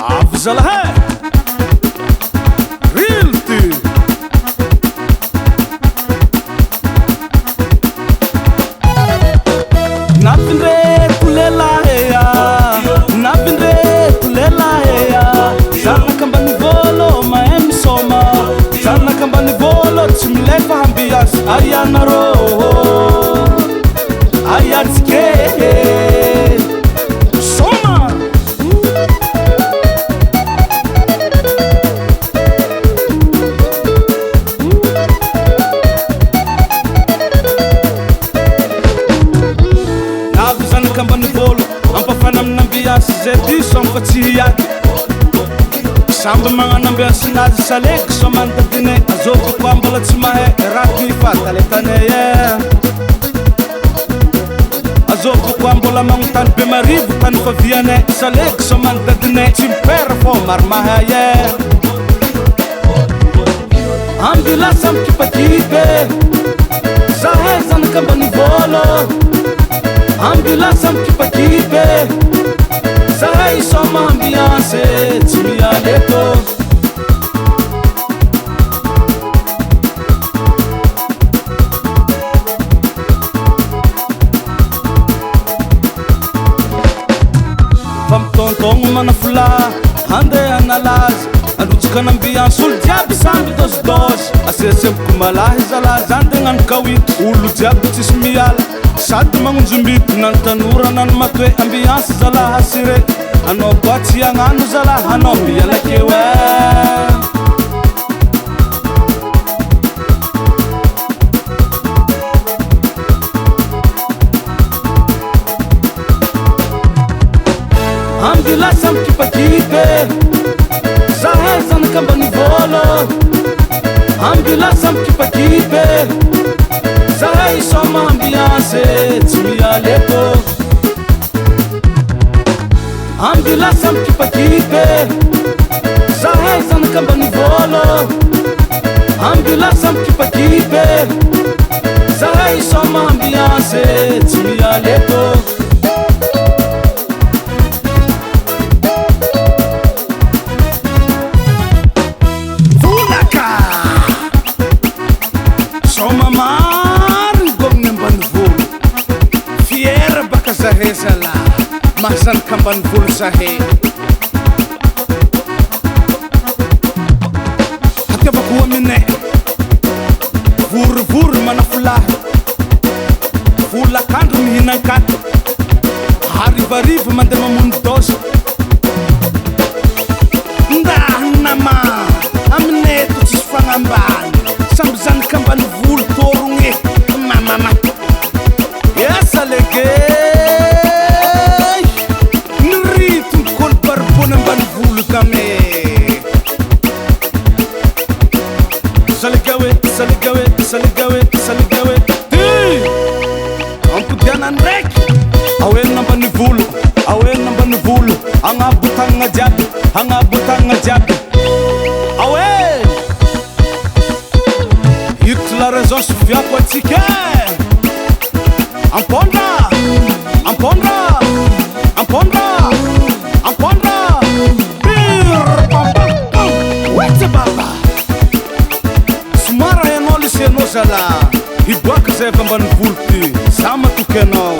Avy zalahy Rilty Napindreto lelahy Napindreto lelahy Zanaka ambany vôlo mahay misôma Zanaka ambany vôlo tsy milefa hambiasy Aianarô Aiatsike Soma Navy zanaka ambany vôlo Ampafana amin'ambiasy zay diso amy fa tsy hiaky Samby magnan'ambiasy nazy saleky so manodadine Azoko koa mbola tsy mahay raky fataletanay Azoko koa mbola magnotany be marivo tany favianay Saleky so manodadinay tsy mipera fô maro mahay Ambilasa mikipakipe Zahay zanaka ambany vôlo Ambilasa mikipakipe Zahay isoma ambiance tsy mialeto Fampitontongo manafula handeha analazy Alotsaka n'ambiance olo jiaby samby dôsidôsy Aseseboko malahy zalahy zany de gnano kawity Olo jiaby tsisy miala Sady magnonjombity na ny tanora na ny matoe ambiance zalahy asire Anao koa tsy agnano zalahy anao miala keo Ambilasa mikipakipe Zahay zanaka ambany vôlo Ambilasa mikipakipe Zahay isoma ambiance tsy mialeto Ambilasa mikipakipe Zahay zanaka ambany vôlo Ambilasa mikipakipe Zahay isoma ambiance tsy mialeto Zahay zalahy mahazanaka ambany vôlo zahay Hatiavako aminay Vorovory manafolahy Volakandro mihinan-katy Harivarivo mandeha mamono dôsy Ndahanama aminay eto tsisy fagnambany Samby zanaka ambany volo tôrogny mamama Esa lege Saligawe Ampodiana ndraiky Aoenina ambany volo Aoenina ambany volo Agnabotagna jiaby Agnabotagna jiaby Aoe Hirotry la raison sofiako atsika Ampondra Ampondra Ampondra Ampondra Wetse baba Sumara yanao lisenao zalahy Hiboaka zay avy ambany volo ty Sa matoky anao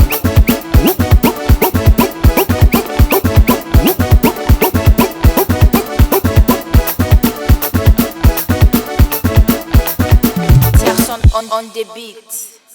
Gerson on the beat